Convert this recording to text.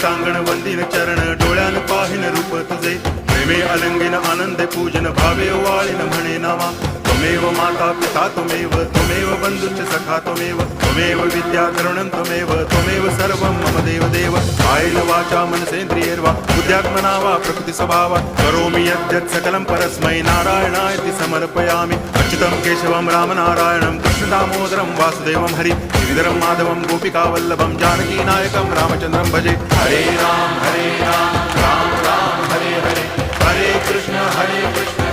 कांगण वंदिन चरण डोळ्यान पाहिन रूप तुझे प्रेमे अलंगिन आनंद पूजन भावे वाळीन म्हणे नामा त्वमेव माता पिता त्वमेव बंधुश्च सखा त्वमेव विद्या द्रवणं त्वमेव सर्वं मम देव कायेन वाचा मनसेन्द्रियैर्वा बुद्ध्यात्मना वा प्रकृति स्वभावात् करोमि यद्यत् सकलं परस्मै नारायणायति समर्पयामि अच्युतं केशवं रामनारायणं कृष्णदामोदरं वासुदेवं हरि गिरिधरं माधवं गोपिकावल्लभं जानकीनायकं रामचन्द्रं भजे हरे राम राम राम हरे हरे हरे कृष्ण